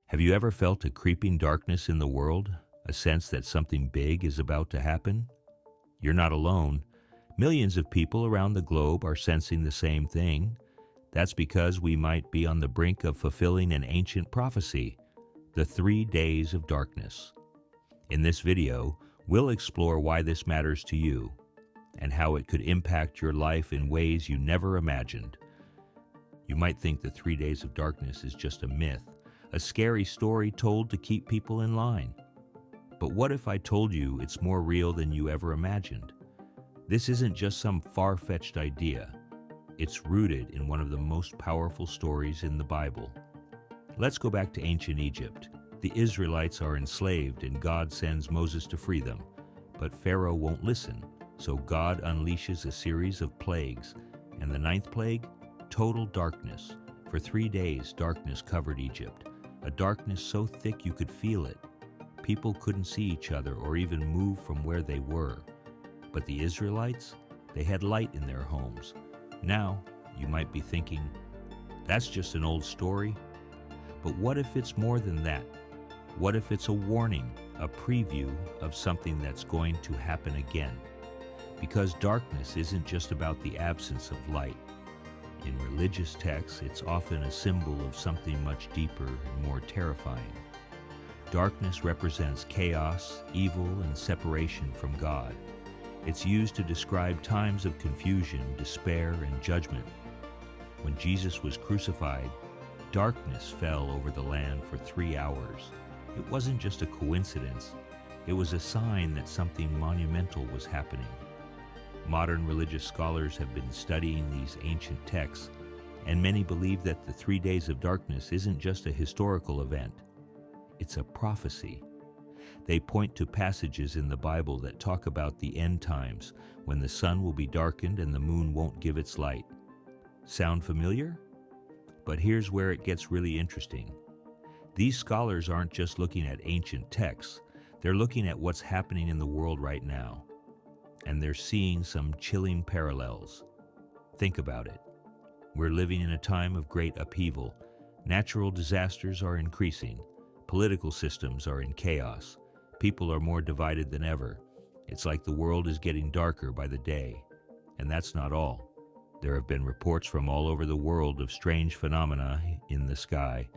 Have you ever felt a creeping darkness in the world, a sense that something big is about to happen? You're not alone. Millions of people around the globe are sensing the same thing. That's because we might be on the brink of fulfilling an ancient prophecy, the 3 days of darkness. In this video, we'll explore why this matters to you and how it could impact your life in ways you never imagined. You might think the 3 days of darkness is just a myth, a scary story told to keep people in line. But what if I told you it's more real than you ever imagined? This isn't just some far-fetched idea. It's rooted in one of the most powerful stories in the Bible. Let's go back to ancient Egypt. The Israelites are enslaved and God sends Moses to free them. But Pharaoh won't listen, so God unleashes a series of plagues. And the 9th plague? Total darkness. For 3 days, darkness covered Egypt. A darkness so thick you could feel it. People couldn't see each other or even move from where they were. But the Israelites, they had light in their homes. Now, you might be thinking, that's just an old story. But what if it's more than that? What if it's a warning, a preview of something that's going to happen again? Because darkness isn't just about the absence of light. In religious texts, it's often a symbol of something much deeper and more terrifying. Darkness represents chaos, evil, and separation from God. It's used to describe times of confusion, despair, and judgment. When Jesus was crucified, darkness fell over the land for 3 hours. It wasn't just a coincidence. It was a sign that something monumental was happening. Modern religious scholars have been studying these ancient texts, and many believe that the 3 days of darkness isn't just a historical event. It's a prophecy. They point to passages in the Bible that talk about the end times, when the sun will be darkened and the moon won't give its light. Sound familiar? But here's where it gets really interesting. These scholars aren't just looking at ancient texts, they're looking at what's happening in the world right now. And they're seeing some chilling parallels. Think about it. We're living in a time of great upheaval. Natural disasters are increasing. Political systems are in chaos. People are more divided than ever. It's like the world is getting darker by the day. And that's not all. There have been reports from all over the world of strange phenomena in the sky.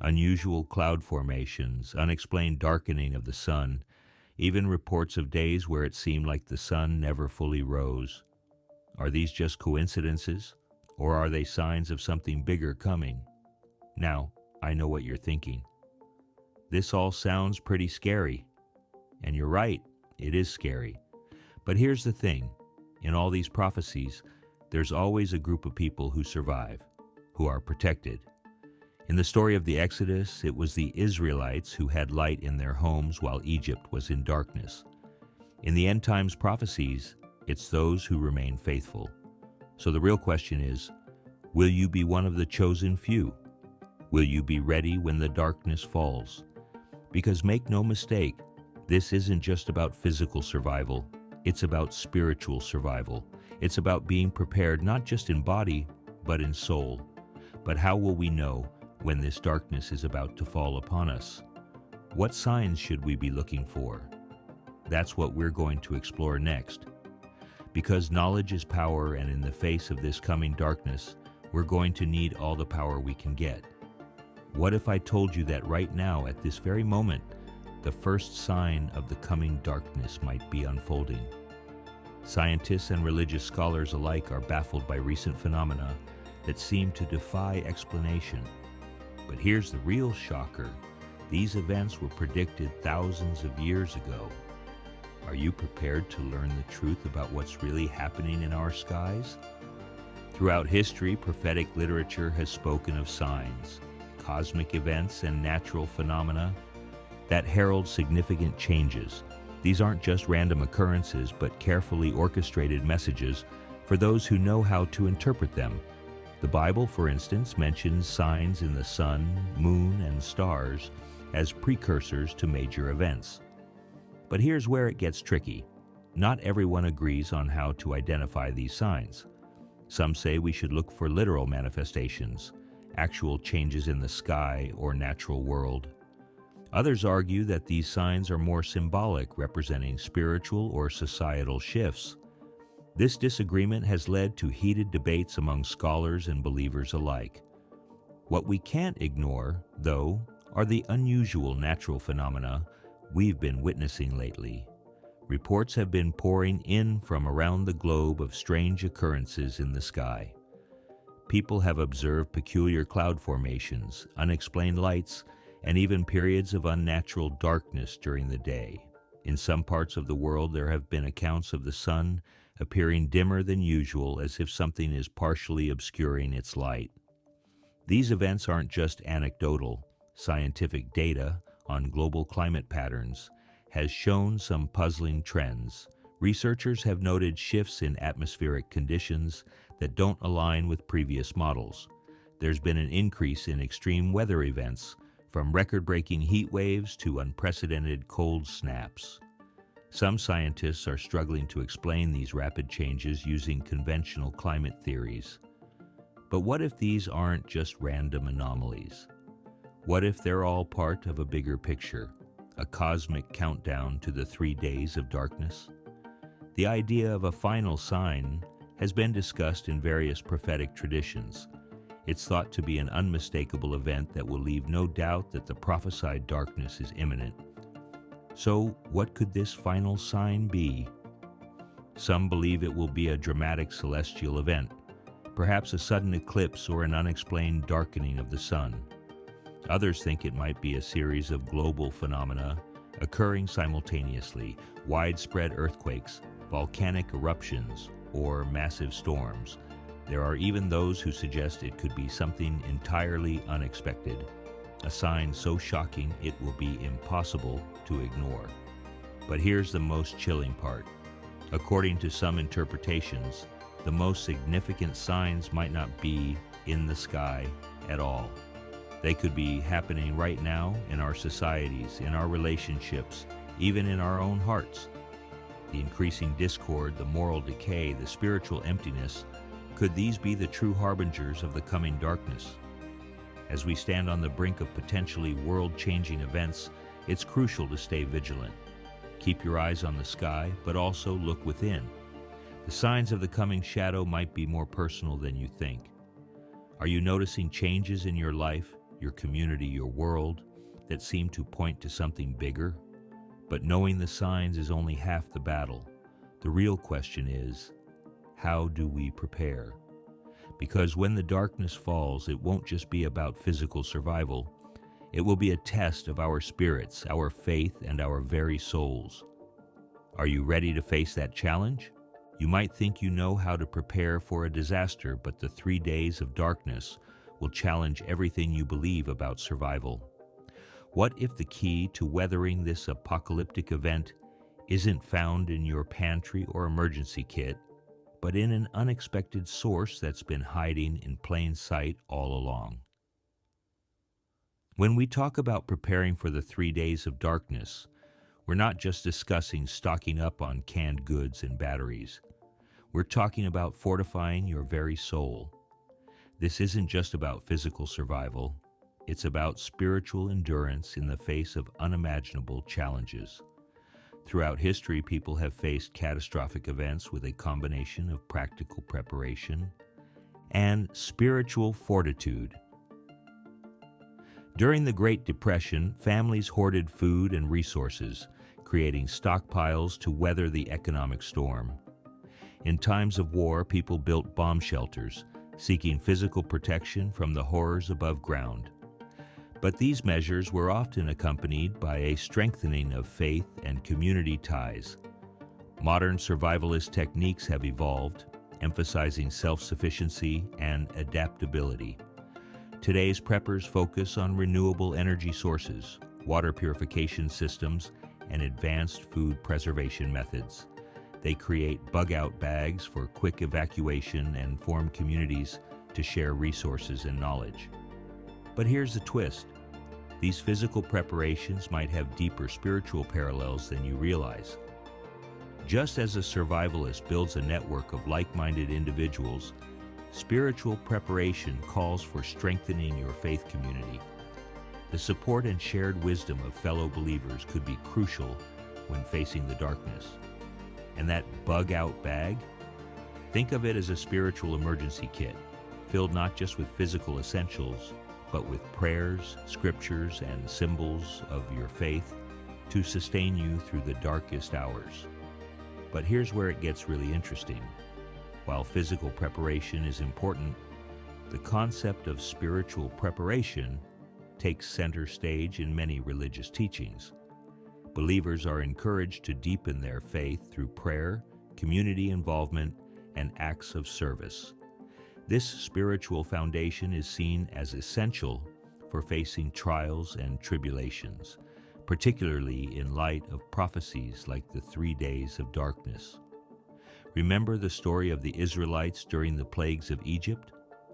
Unusual cloud formations, unexplained darkening of the sun, even reports of days where it seemed like the sun never fully rose. Are these just coincidences, or are they signs of something bigger coming? Now, I know what you're thinking. This all sounds pretty scary. And you're right, it is scary. But here's the thing. In all these prophecies, there's always a group of people who survive, who are protected. In the story of the Exodus, it was the Israelites who had light in their homes while Egypt was in darkness. In the end times prophecies, it's those who remain faithful. So the real question is, will you be one of the chosen few? Will you be ready when the darkness falls? Because make no mistake, this isn't just about physical survival, it's about spiritual survival. It's about being prepared not just in body, but in soul. But how will we know when this darkness is about to fall upon us? What signs should we be looking for? That's what we're going to explore next. Because knowledge is power, and in the face of this coming darkness, we're going to need all the power we can get. What if I told you that right now, at this very moment, the first sign of the coming darkness might be unfolding? Scientists and religious scholars alike are baffled by recent phenomena that seem to defy explanation. But here's the real shocker. These events were predicted thousands of years ago. Are you prepared to learn the truth about what's really happening in our skies? Throughout history, prophetic literature has spoken of signs, cosmic events, and natural phenomena that herald significant changes. These aren't just random occurrences, but carefully orchestrated messages for those who know how to interpret them. The Bible, for instance, mentions signs in the sun, moon, and stars as precursors to major events. But here's where it gets tricky. Not everyone agrees on how to identify these signs. Some say we should look for literal manifestations, actual changes in the sky or natural world. Others argue that these signs are more symbolic, representing spiritual or societal shifts. This disagreement has led to heated debates among scholars and believers alike. What we can't ignore, though, are the unusual natural phenomena we've been witnessing lately. Reports have been pouring in from around the globe of strange occurrences in the sky. People have observed peculiar cloud formations, unexplained lights, and even periods of unnatural darkness during the day. In some parts of the world, there have been accounts of the sun appearing dimmer than usual, as if something is partially obscuring its light. These events aren't just anecdotal. Scientific data on global climate patterns has shown some puzzling trends. Researchers have noted shifts in atmospheric conditions that don't align with previous models. There's been an increase in extreme weather events, from record-breaking heat waves to unprecedented cold snaps. Some scientists are struggling to explain these rapid changes using conventional climate theories. But what if these aren't just random anomalies? What if they're all part of a bigger picture, a cosmic countdown to the 3 days of darkness? The idea of a final sign has been discussed in various prophetic traditions. It's thought to be an unmistakable event that will leave no doubt that the prophesied darkness is imminent. So, what could this final sign be? Some believe it will be a dramatic celestial event, perhaps a sudden eclipse or an unexplained darkening of the sun. Others think it might be a series of global phenomena occurring simultaneously: widespread earthquakes, volcanic eruptions, or massive storms. There are even those who suggest it could be something entirely unexpected, a sign so shocking it will be impossible to ignore. But here's the most chilling part. According to some interpretations, the most significant signs might not be in the sky at all. They could be happening right now in our societies, in our relationships, even in our own hearts. The increasing discord, the moral decay, the spiritual emptiness, could these be the true harbingers of the coming darkness? As we stand on the brink of potentially world-changing events, it's crucial to stay vigilant. Keep your eyes on the sky, but also look within. The signs of the coming shadow might be more personal than you think. Are you noticing changes in your life, your community, your world, that seem to point to something bigger? But knowing the signs is only half the battle. The real question is, how do we prepare? Because when the darkness falls, it won't just be about physical survival. It will be a test of our spirits, our faith, and our very souls. Are you ready to face that challenge? You might think you know how to prepare for a disaster, but the 3 days of darkness will challenge everything you believe about survival. What if the key to weathering this apocalyptic event isn't found in your pantry or emergency kit, but in an unexpected source that's been hiding in plain sight all along? When we talk about preparing for the 3 days of darkness, we're not just discussing stocking up on canned goods and batteries. We're talking about fortifying your very soul. This isn't just about physical survival. It's about spiritual endurance in the face of unimaginable challenges. Throughout history, people have faced catastrophic events with a combination of practical preparation and spiritual fortitude. During the Great Depression, families hoarded food and resources, creating stockpiles to weather the economic storm. In times of war, people built bomb shelters, seeking physical protection from the horrors above ground. But these measures were often accompanied by a strengthening of faith and community ties. Modern survivalist techniques have evolved, emphasizing self-sufficiency and adaptability. Today's preppers focus on renewable energy sources, water purification systems, and advanced food preservation methods. They create bug-out bags for quick evacuation and form communities to share resources and knowledge. But here's the twist. These physical preparations might have deeper spiritual parallels than you realize. Just as a survivalist builds a network of like-minded individuals, Spiritual preparation calls for strengthening your faith community. The support and shared wisdom of fellow believers could be crucial when facing the darkness. And that bug-out bag? Think of it as a spiritual emergency kit, filled not just with physical essentials, but with prayers, scriptures, and symbols of your faith to sustain you through the darkest hours. But here's where it gets really interesting. While physical preparation is important, the concept of spiritual preparation takes center stage in many religious teachings. Believers are encouraged to deepen their faith through prayer, community involvement, and acts of service. This spiritual foundation is seen as essential for facing trials and tribulations, particularly in light of prophecies like the 3 days of darkness. Remember the story of the Israelites during the plagues of Egypt?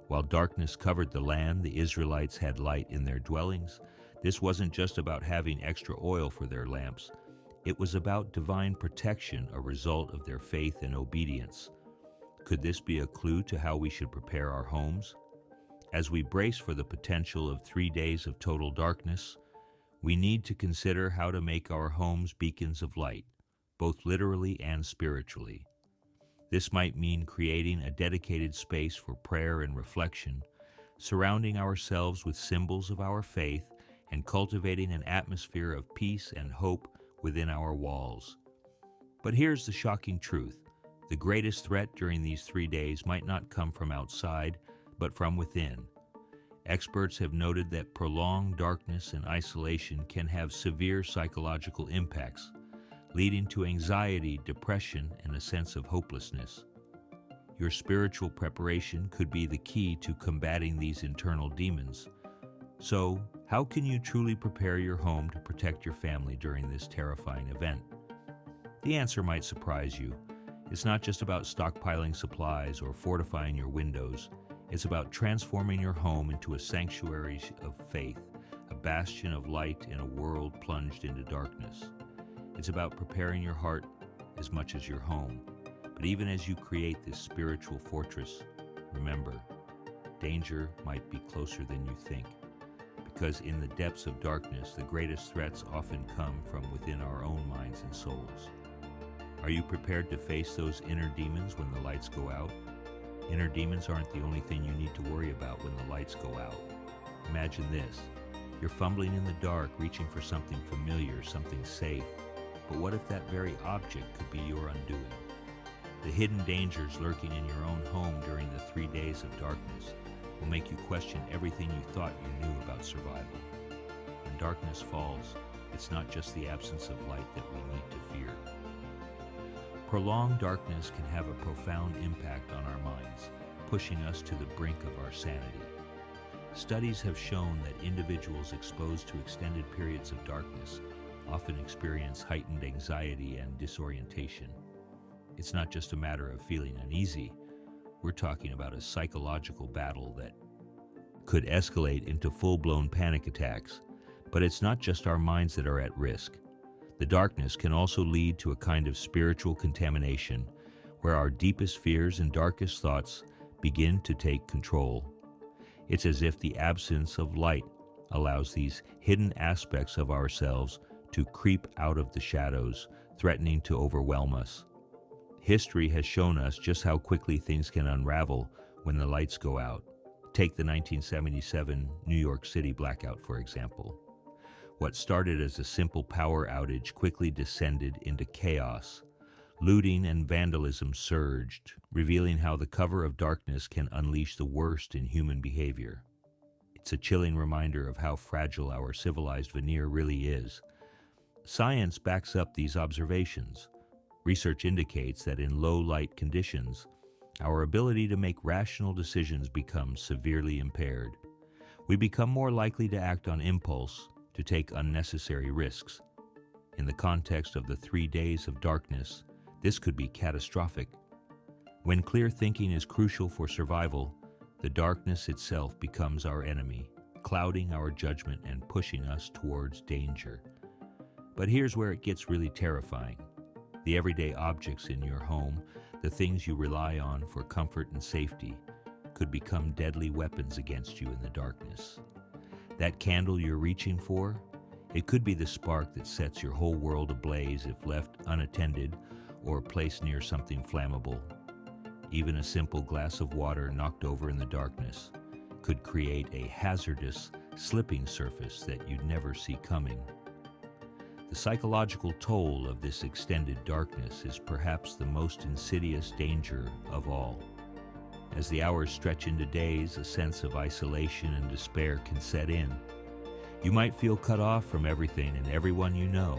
While darkness covered the land, the Israelites had light in their dwellings. This wasn't just about having extra oil for their lamps. It was about divine protection, a result of their faith and obedience. Could this be a clue to how we should prepare our homes? As we brace for the potential of 3 days of total darkness, we need to consider how to make our homes beacons of light, both literally and spiritually. This might mean creating a dedicated space for prayer and reflection, surrounding ourselves with symbols of our faith, and cultivating an atmosphere of peace and hope within our walls. But here's the shocking truth. The greatest threat during these 3 days might not come from outside, but from within. Experts have noted that prolonged darkness and isolation can have severe psychological impacts, leading to anxiety, depression, and a sense of hopelessness. Your spiritual preparation could be the key to combating these internal demons. So, how can you truly prepare your home to protect your family during this terrifying event? The answer might surprise you. It's not just about stockpiling supplies or fortifying your windows. It's about transforming your home into a sanctuary of faith, a bastion of light in a world plunged into darkness. It's about preparing your heart as much as your home. But even as you create this spiritual fortress, remember, danger might be closer than you think. Because in the depths of darkness, the greatest threats often come from within our own minds and souls. Are you prepared to face those inner demons when the lights go out? Inner demons aren't the only thing you need to worry about when the lights go out. Imagine this. You're fumbling in the dark, reaching for something familiar, something safe. But what if that very object could be your undoing? The hidden dangers lurking in your own home during the 3 days of darkness will make you question everything you thought you knew about survival. When darkness falls, it's not just the absence of light that we need to fear. Prolonged darkness can have a profound impact on our minds, pushing us to the brink of our sanity. Studies have shown that individuals exposed to extended periods of darkness often experience heightened anxiety and disorientation. It's not just a matter of feeling uneasy. We're talking about a psychological battle that could escalate into full-blown panic attacks. But it's not just our minds that are at risk. The darkness can also lead to a kind of spiritual contamination, where our deepest fears and darkest thoughts begin to take control. It's as if the absence of light allows these hidden aspects of ourselves to creep out of the shadows, threatening to overwhelm us. History has shown us just how quickly things can unravel when the lights go out. Take the 1977 New York City blackout, for example. What started as a simple power outage quickly descended into chaos. Looting and vandalism surged, revealing how the cover of darkness can unleash the worst in human behavior. It's a chilling reminder of how fragile our civilized veneer really is. Science backs up these observations. Research indicates that in low light conditions, our ability to make rational decisions becomes severely impaired. We become more likely to act on impulse, to take unnecessary risks. In the context of the 3 days of darkness, this could be catastrophic. When clear thinking is crucial for survival, the darkness itself becomes our enemy, clouding our judgment and pushing us towards danger. But here's where it gets really terrifying. The everyday objects in your home, the things you rely on for comfort and safety, could become deadly weapons against you in the darkness. That candle you're reaching for, it could be the spark that sets your whole world ablaze if left unattended or placed near something flammable. Even a simple glass of water knocked over in the darkness could create a hazardous, slipping surface that you'd never see coming. The psychological toll of this extended darkness is perhaps the most insidious danger of all. As the hours stretch into days, a sense of isolation and despair can set in. You might feel cut off from everything and everyone you know,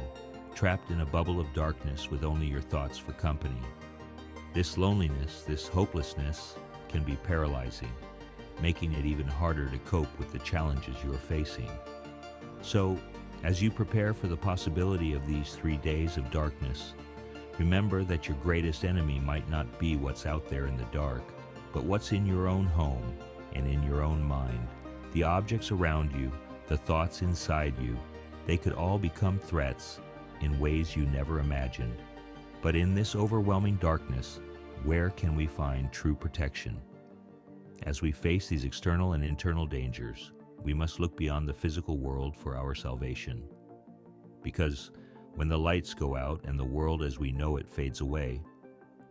trapped in a bubble of darkness with only your thoughts for company. This loneliness, this hopelessness, can be paralyzing, making it even harder to cope with the challenges you are facing. So, as you prepare for the possibility of these 3 days of darkness, remember that your greatest enemy might not be what's out there in the dark, but what's in your own home and in your own mind. The objects around you, the thoughts inside you, they could all become threats in ways you never imagined. But in this overwhelming darkness, where can we find true protection? As we face these external and internal dangers, we must look beyond the physical world for our salvation. Because when the lights go out and the world as we know it fades away,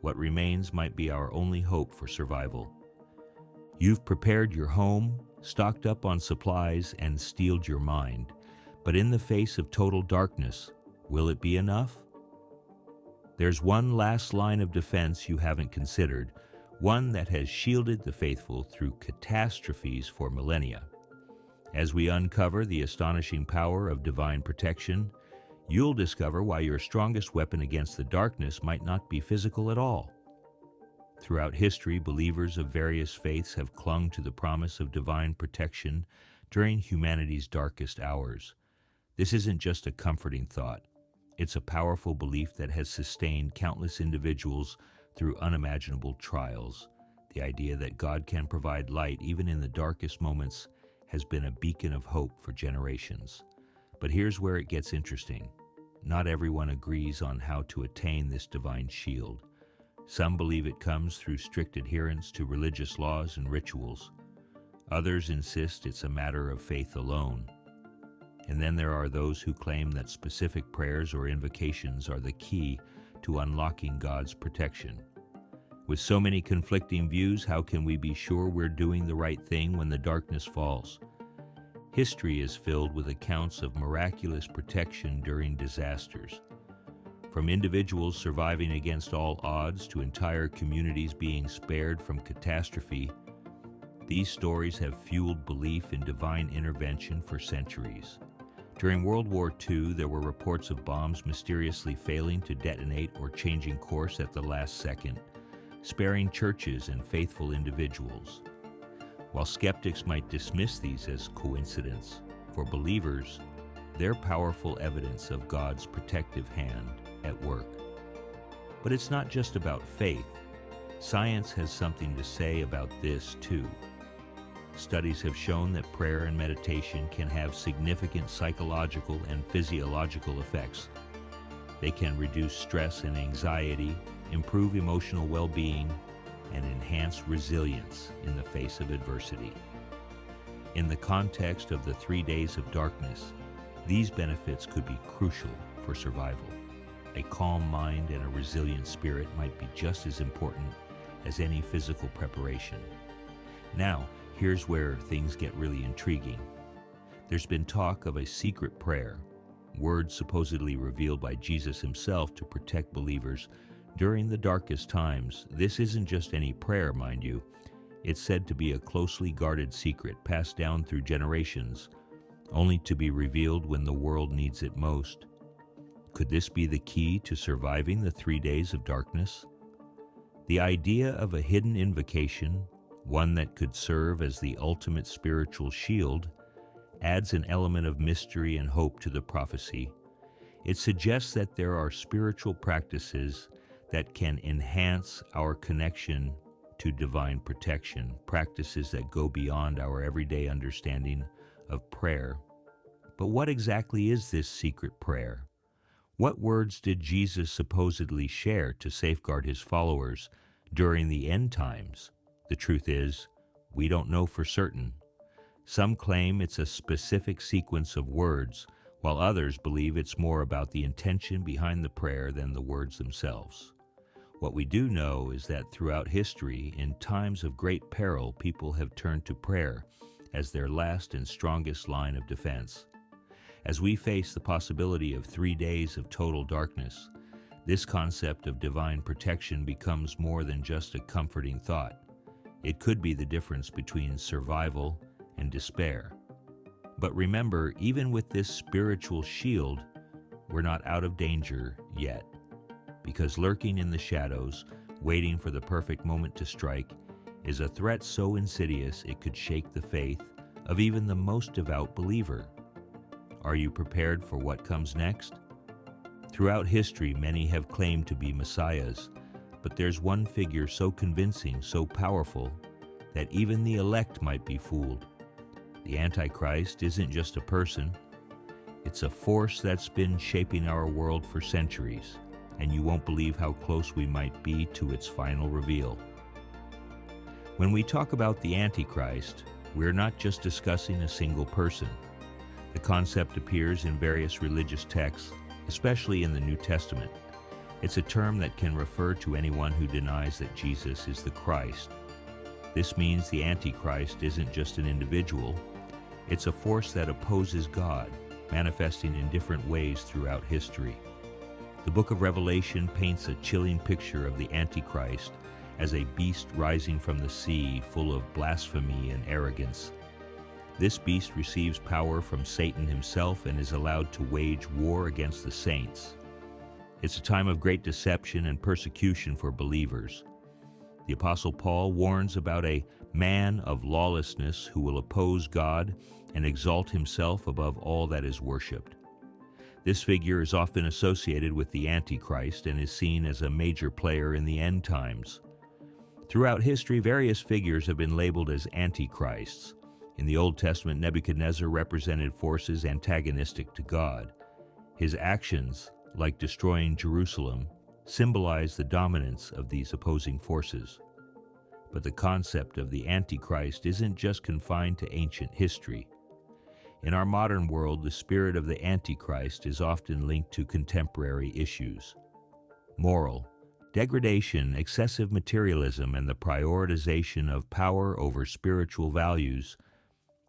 what remains might be our only hope for survival. You've prepared your home, stocked up on supplies, and steeled your mind. But in the face of total darkness, will it be enough? There's one last line of defense you haven't considered, one that has shielded the faithful through catastrophes for millennia. As we uncover the astonishing power of divine protection, you'll discover why your strongest weapon against the darkness might not be physical at all. Throughout history, believers of various faiths have clung to the promise of divine protection during humanity's darkest hours. This isn't just a comforting thought. It's a powerful belief that has sustained countless individuals through unimaginable trials. The idea that God can provide light even in the darkest moments has been a beacon of hope for generations. But here's where it gets interesting. Not everyone agrees on how to attain this divine shield. Some believe it comes through strict adherence to religious laws and rituals. Others insist it's a matter of faith alone. And then there are those who claim that specific prayers or invocations are the key to unlocking God's protection. With so many conflicting views, how can we be sure we're doing the right thing when the darkness falls? History is filled with accounts of miraculous protection during disasters. From individuals surviving against all odds to entire communities being spared from catastrophe, these stories have fueled belief in divine intervention for centuries. During World War II, there were reports of bombs mysteriously failing to detonate or changing course at the last second, sparing churches and faithful individuals. While skeptics might dismiss these as coincidence, for believers, they're powerful evidence of God's protective hand at work. But it's not just about faith. Science has something to say about this too. Studies have shown that prayer and meditation can have significant psychological and physiological effects. They can reduce stress and anxiety, improve emotional well-being, and enhance resilience in the face of adversity. In the context of the 3 days of darkness, these benefits could be crucial for survival. A calm mind and a resilient spirit might be just as important as any physical preparation. Now, here's where things get really intriguing. There's been talk of a secret prayer, words supposedly revealed by Jesus himself to protect believers during the darkest times. This isn't just any prayer, mind you. It's said to be a closely guarded secret passed down through generations, only to be revealed when the world needs it most. Could this be the key to surviving the 3 days of darkness? The idea of a hidden invocation, one that could serve as the ultimate spiritual shield, adds an element of mystery and hope to the prophecy. It suggests that there are spiritual practices that can enhance our connection to divine protection, practices that go beyond our everyday understanding of prayer. But what exactly is this secret prayer? What words did Jesus supposedly share to safeguard his followers during the end times? The truth is, We don't know for certain. Some claim it's a specific sequence of words, while others believe it's more about the intention behind the prayer than the words themselves. What we do know is that throughout history, in times of great peril, people have turned to prayer as their last and strongest line of defense. As we face the possibility of 3 days of total darkness, this concept of divine protection becomes more than just a comforting thought. It could be the difference between survival and despair. But remember, even with this spiritual shield, we're not out of danger yet. Because lurking in the shadows, waiting for the perfect moment to strike, is a threat so insidious it could shake the faith of even the most devout believer. Are you prepared for what comes next? Throughout history, many have claimed to be messiahs, but there's one figure so convincing, so powerful, that even the elect might be fooled. The Antichrist isn't just a person. It's a force that's been shaping our world for centuries, and you won't believe how close we might be to its final reveal. When we talk about the Antichrist, we're not just discussing a single person. The concept appears in various religious texts, especially in the New Testament. It's a term that can refer to anyone who denies that Jesus is the Christ. This means the Antichrist isn't just an individual. It's a force that opposes God, manifesting in different ways throughout history. The book of Revelation paints a chilling picture of the Antichrist as a beast rising from the sea, full of blasphemy and arrogance. This beast receives power from Satan himself and is allowed to wage war against the saints. It's a time of great deception and persecution for believers. The Apostle Paul warns about a man of lawlessness who will oppose God and exalt himself above all that is worshipped. This figure is often associated with the Antichrist and is seen as a major player in the end times. Throughout history, various figures have been labeled as antichrists. In the Old Testament, Nebuchadnezzar represented forces antagonistic to God. His actions, like destroying Jerusalem, symbolize the dominance of these opposing forces. But the concept of the Antichrist isn't just confined to ancient history. In our modern world, the spirit of the Antichrist is often linked to contemporary issues. Moral degradation, excessive materialism, and the prioritization of power over spiritual values,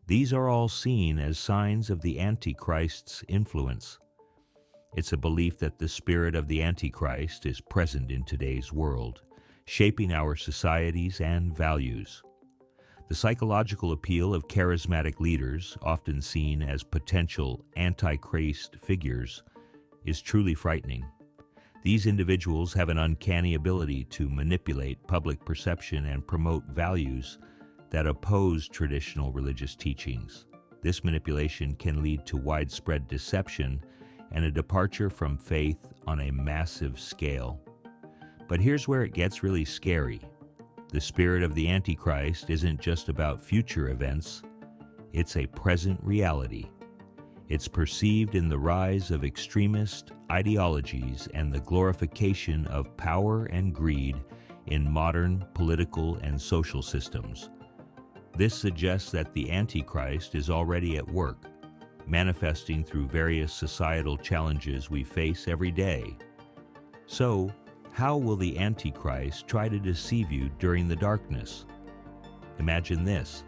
these are all seen as signs of the Antichrist's influence. It's a belief that the spirit of the Antichrist is present in today's world, shaping our societies and values. The psychological appeal of charismatic leaders, often seen as potential Antichrist figures, is truly frightening. These individuals have an uncanny ability to manipulate public perception and promote values that oppose traditional religious teachings. This manipulation can lead to widespread deception and a departure from faith on a massive scale. But here's where it gets really scary. The spirit of the Antichrist isn't just about future events, it's a present reality. It's perceived in the rise of extremist ideologies and the glorification of power and greed in modern political and social systems. This suggests that the Antichrist is already at work, manifesting through various societal challenges we face every day. So, how will the Antichrist try to deceive you during the darkness? Imagine this.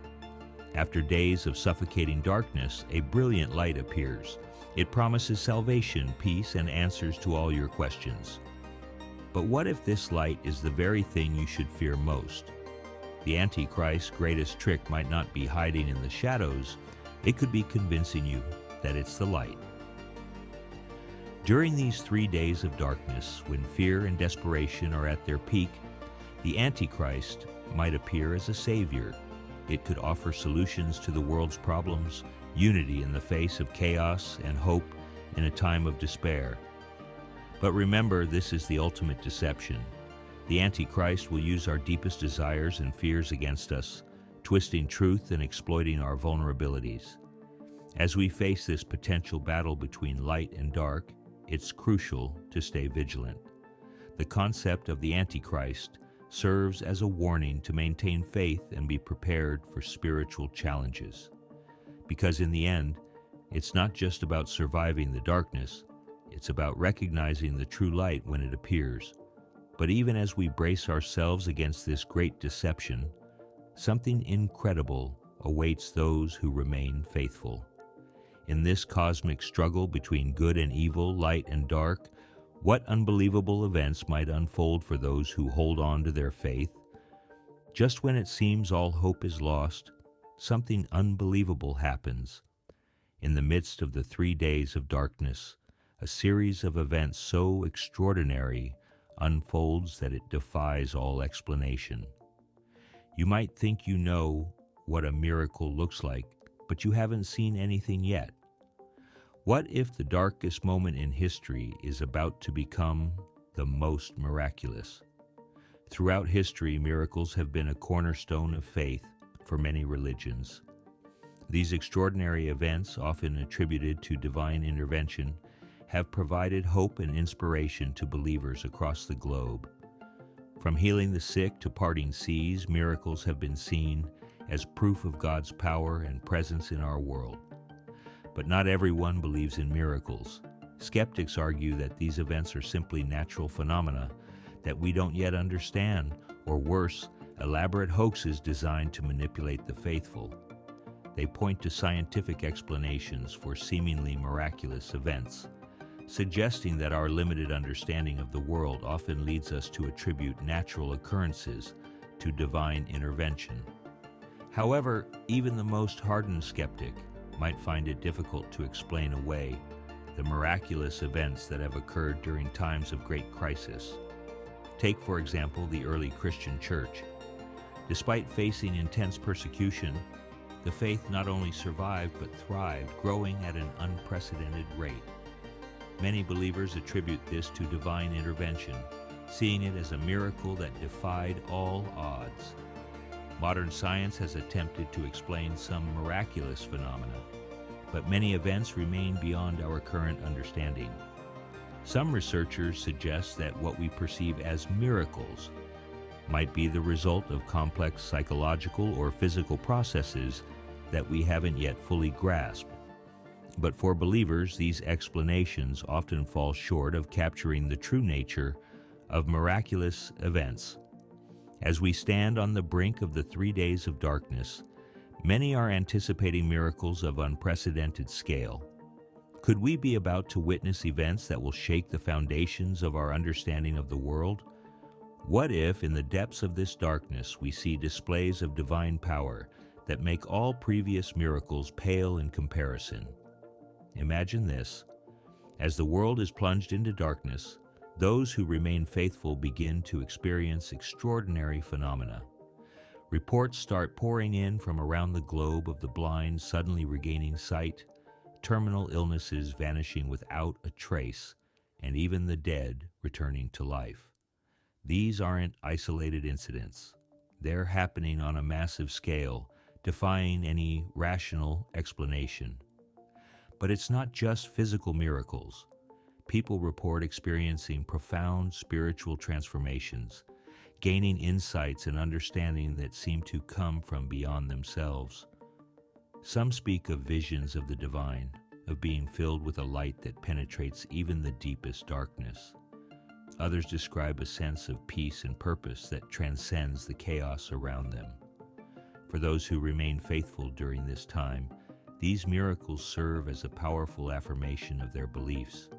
After days of suffocating darkness, a brilliant light appears. It promises salvation, peace, and answers to all your questions. But what if this light is the very thing you should fear most? The Antichrist's greatest trick might not be hiding in the shadows, it could be convincing you that it's the light. During these 3 days of darkness, when fear and desperation are at their peak, the Antichrist might appear as a savior. It could offer solutions to the world's problems, unity in the face of chaos, and hope in a time of despair. But remember, this is the ultimate deception. The Antichrist will use our deepest desires and fears against us, twisting truth and exploiting our vulnerabilities. As we face this potential battle between light and dark, it's crucial to stay vigilant. The concept of the Antichrist serves as a warning to maintain faith and be prepared for spiritual challenges. Because in the end, it's not just about surviving the darkness, it's about recognizing the true light when it appears. But even as we brace ourselves against this great deception, something incredible awaits those who remain faithful. In this cosmic struggle between good and evil, light and dark, what unbelievable events might unfold for those who hold on to their faith? Just when it seems all hope is lost, something unbelievable happens. In the midst of the 3 days of darkness, a series of events so extraordinary unfolds that it defies all explanation. You might think you know what a miracle looks like, but you haven't seen anything yet. What if the darkest moment in history is about to become the most miraculous? Throughout history, miracles have been a cornerstone of faith for many religions. These extraordinary events, often attributed to divine intervention, have provided hope and inspiration to believers across the globe. From healing the sick to parting seas, miracles have been seen as proof of God's power and presence in our world. But not everyone believes in miracles. Skeptics argue that these events are simply natural phenomena that we don't yet understand, or worse, elaborate hoaxes designed to manipulate the faithful. They point to scientific explanations for seemingly miraculous events, suggesting that our limited understanding of the world often leads us to attribute natural occurrences to divine intervention. However, even the most hardened skeptic might find it difficult to explain away the miraculous events that have occurred during times of great crisis. Take, for example, the early Christian church. Despite facing intense persecution, the faith not only survived but thrived, growing at an unprecedented rate. Many believers attribute this to divine intervention, seeing it as a miracle that defied all odds. Modern science has attempted to explain some miraculous phenomena, but many events remain beyond our current understanding. Some researchers suggest that what we perceive as miracles might be the result of complex psychological or physical processes that we haven't yet fully grasped. But for believers, these explanations often fall short of capturing the true nature of miraculous events. As we stand on the brink of the 3 days of darkness, many are anticipating miracles of unprecedented scale. Could we be about to witness events that will shake the foundations of our understanding of the world? What if, in the depths of this darkness, we see displays of divine power that make all previous miracles pale in comparison? Imagine this. As the world is plunged into darkness, those who remain faithful begin to experience extraordinary phenomena. Reports start pouring in from around the globe of the blind suddenly regaining sight, terminal illnesses vanishing without a trace, and even the dead returning to life. These aren't isolated incidents. They're happening on a massive scale, defying any rational explanation. But it's not just physical miracles. People report experiencing profound spiritual transformations, gaining insights and understanding that seem to come from beyond themselves. Some speak of visions of the divine, of being filled with a light that penetrates even the deepest darkness. Others describe a sense of peace and purpose that transcends the chaos around them. For those who remain faithful during this time, these miracles serve as a powerful affirmation of their beliefs.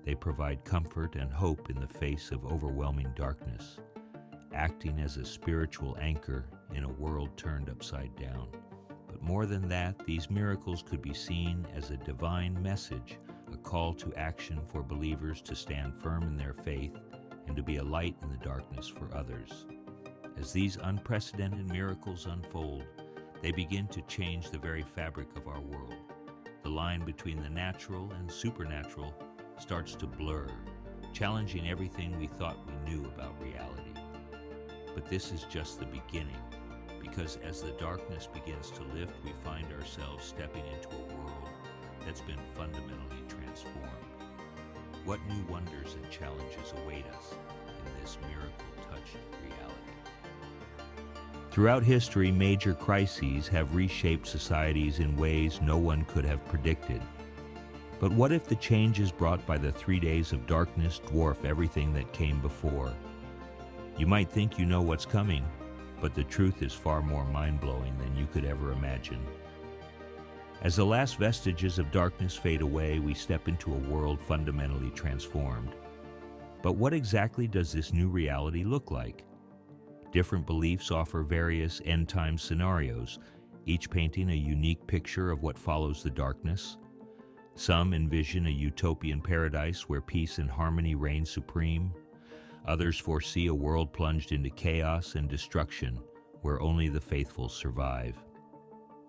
They provide comfort and hope in the face of overwhelming darkness, acting as a spiritual anchor in a world turned upside down. But more than that, these miracles could be seen as a divine message, a call to action for believers to stand firm in their faith and to be a light in the darkness for others. As these unprecedented miracles unfold, they begin to change the very fabric of our world. The line between the natural and supernatural starts to blur, challenging everything we thought we knew about reality. But this is just the beginning, because as the darkness begins to lift, we find ourselves stepping into a world that's been fundamentally transformed. What new wonders and challenges await us in this miracle-touched changed reality. Throughout history, major crises have reshaped societies in ways no one could have predicted. But what if the changes brought by the 3 days of darkness dwarf everything that came before? You might think you know what's coming, but the truth is far more mind-blowing than you could ever imagine. As the last vestiges of darkness fade away, we step into a world fundamentally transformed. But what exactly does this new reality look like? Different beliefs offer various end-time scenarios, each painting a unique picture of what follows the darkness. Some envision a utopian paradise where peace and harmony reign supreme. Others foresee a world plunged into chaos and destruction, where only the faithful survive.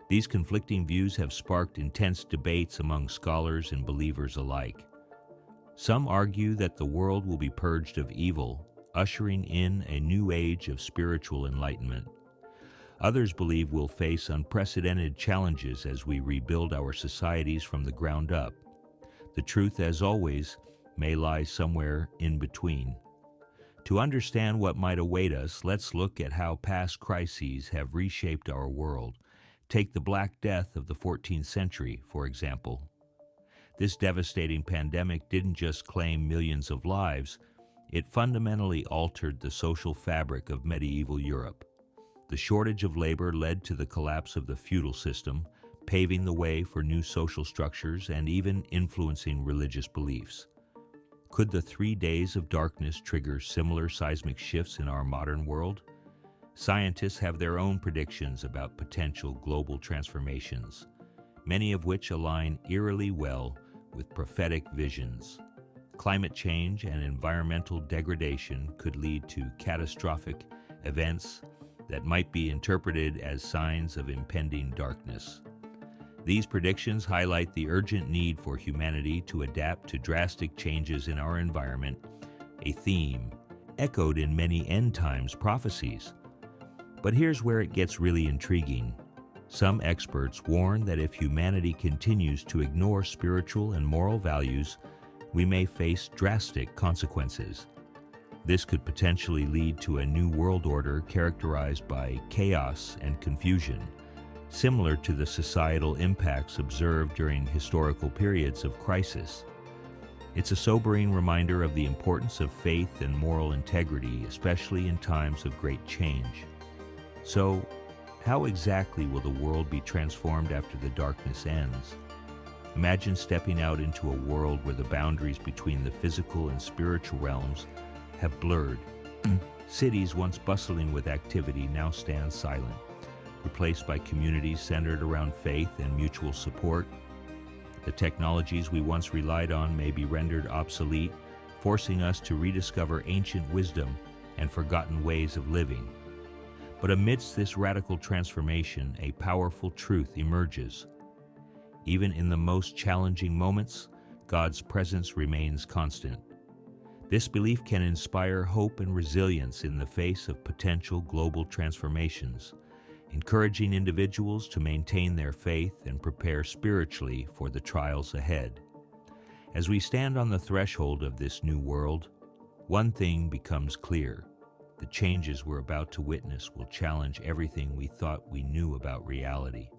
These conflicting views have sparked intense debates among scholars and believers alike. Some argue that the world will be purged of evil, ushering in a new age of spiritual enlightenment. Others believe we'll face unprecedented challenges as we rebuild our societies from the ground up. The truth, as always, may lie somewhere in between. To understand what might await us, let's look at how past crises have reshaped our world. Take the Black Death of the 14th century, for example. This devastating pandemic didn't just claim millions of lives, it fundamentally altered the social fabric of medieval Europe. The shortage of labor led to the collapse of the feudal system, paving the way for new social structures and even influencing religious beliefs. Could the 3 days of darkness trigger similar seismic shifts in our modern world? Scientists have their own predictions about potential global transformations, many of which align eerily well with prophetic visions. Climate change and environmental degradation could lead to catastrophic events that might be interpreted as signs of impending darkness. These predictions highlight the urgent need for humanity to adapt to drastic changes in our environment, a theme echoed in many end times prophecies. But here's where it gets really intriguing. Some experts warn that if humanity continues to ignore spiritual and moral values, we may face drastic consequences. This could potentially lead to a new world order characterized by chaos and confusion, similar to the societal impacts observed during historical periods of crisis. It's a sobering reminder of the importance of faith and moral integrity, especially in times of great change. So, how exactly will the world be transformed after the darkness ends? Imagine stepping out into a world where the boundaries between the physical and spiritual realms have blurred. Cities once bustling with activity now stand silent, replaced by communities centered around faith and mutual support. The technologies we once relied on may be rendered obsolete, forcing us to rediscover ancient wisdom and forgotten ways of living. But amidst this radical transformation, a powerful truth emerges. Even in the most challenging moments, God's presence remains constant. This belief can inspire hope and resilience in the face of potential global transformations, encouraging individuals to maintain their faith and prepare spiritually for the trials ahead. As we stand on the threshold of this new world, one thing becomes clear. The changes we're about to witness will challenge everything we thought we knew about reality.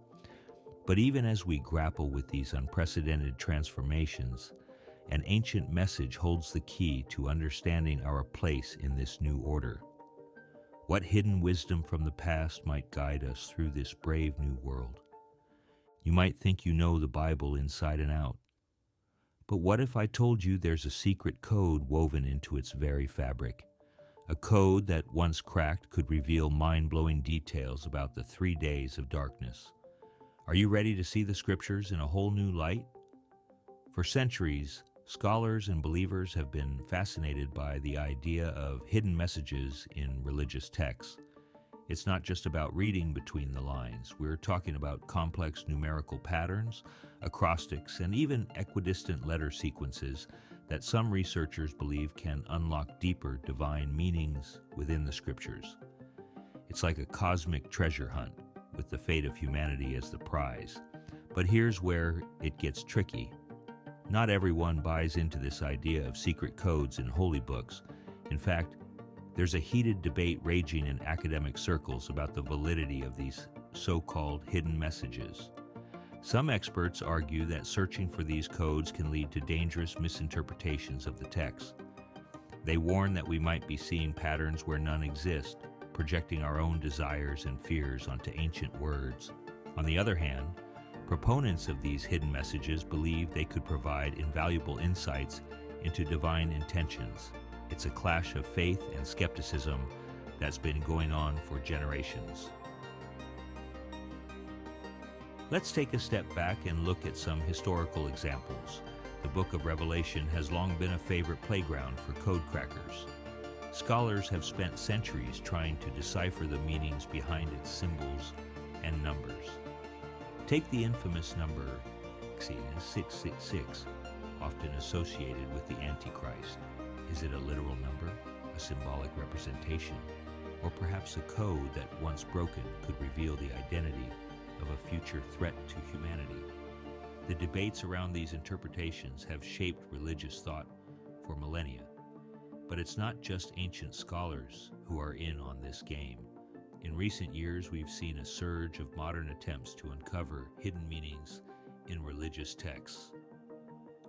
But even as we grapple with these unprecedented transformations, an ancient message holds the key to understanding our place in this new order. What hidden wisdom from the past might guide us through this brave new world? You might think you know the Bible inside and out. But what if I told you there's a secret code woven into its very fabric? A code that, once cracked, could reveal mind-blowing details about the 3 days of darkness. Are you ready to see the scriptures in a whole new light? For centuries, scholars and believers have been fascinated by the idea of hidden messages in religious texts. It's not just about reading between the lines. We're talking about complex numerical patterns, acrostics, and even equidistant letter sequences that some researchers believe can unlock deeper divine meanings within the scriptures. It's like a cosmic treasure hunt, with the fate of humanity as the prize. But here's where it gets tricky. Not everyone buys into this idea of secret codes in holy books. In fact, There's a heated debate raging in academic circles about the validity of these so-called hidden messages. Some experts argue that searching for these codes can lead to dangerous misinterpretations of the text. They warn that we might be seeing patterns where none exist, projecting our own desires and fears onto ancient words. On the other hand, proponents of these hidden messages believe they could provide invaluable insights into divine intentions. It's a clash of faith and skepticism that's been going on for generations. Let's take a step back and look at some historical examples. The Book of Revelation has long been a favorite playground for code crackers. Scholars have spent centuries trying to decipher the meanings behind its symbols and numbers. Take the infamous number 666, often associated with the Antichrist. Is it a literal number, a symbolic representation, or perhaps a code that, once broken, could reveal the identity of a future threat to humanity? The debates around these interpretations have shaped religious thought for millennia. But it's not just ancient scholars who are in on this game. In recent years, we've seen a surge of modern attempts to uncover hidden meanings in religious texts.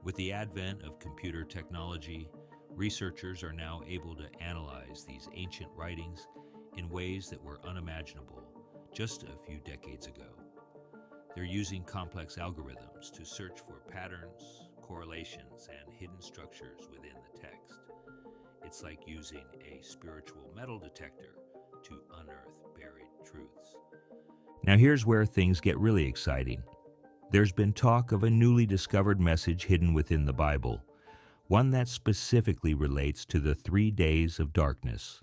With the advent of computer technology, researchers are now able to analyze these ancient writings in ways that were unimaginable just a few decades ago. They're using complex algorithms to search for patterns, correlations, and hidden structures within the text. It's like using a spiritual metal detector to unearth buried truths. Now here's where things get really exciting. There's been talk of a newly discovered message hidden within the Bible, one that specifically relates to the 3 days of darkness.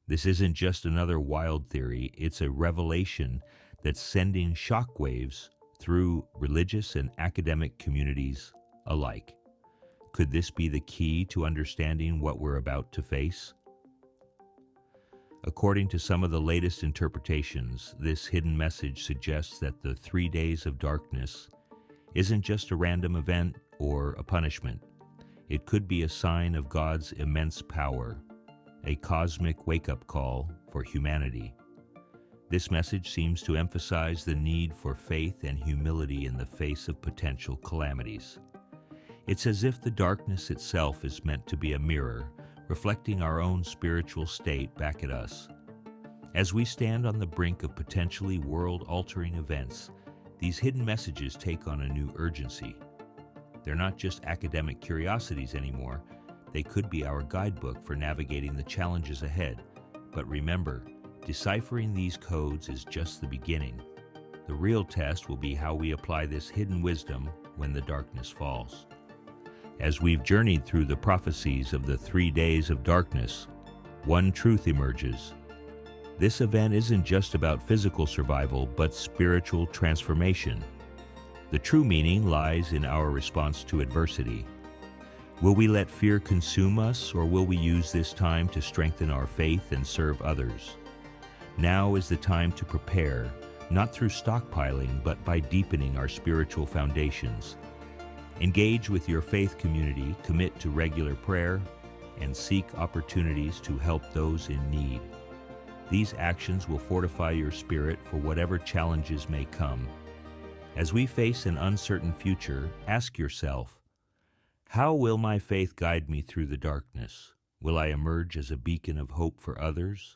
This isn't just another wild theory, it's a revelation that's sending shockwaves through religious and academic communities alike. Could this be the key to understanding what we're about to face? According to some of the latest interpretations, this hidden message suggests that the 3 days of darkness isn't just a random event or a punishment. It could be a sign of God's immense power, a cosmic wake-up call for humanity. This message seems to emphasize the need for faith and humility in the face of potential calamities. It's as if the darkness itself is meant to be a mirror, reflecting our own spiritual state back at us. As we stand on the brink of potentially world-altering events, these hidden messages take on a new urgency. They're not just academic curiosities anymore, they could be our guidebook for navigating the challenges ahead. But remember, deciphering these codes is just the beginning. The real test will be how we apply this hidden wisdom when the darkness falls. As we've journeyed through the prophecies of the 3 days of darkness, one truth emerges. This event isn't just about physical survival, but spiritual transformation. The true meaning lies in our response to adversity. Will we let fear consume us, or will we use this time to strengthen our faith and serve others? Now is the time to prepare, not through stockpiling, but by deepening our spiritual foundations. Engage with your faith community, commit to regular prayer, and seek opportunities to help those in need. These actions will fortify your spirit for whatever challenges may come. As we face an uncertain future, ask yourself, how will my faith guide me through the darkness? Will I emerge as a beacon of hope for others?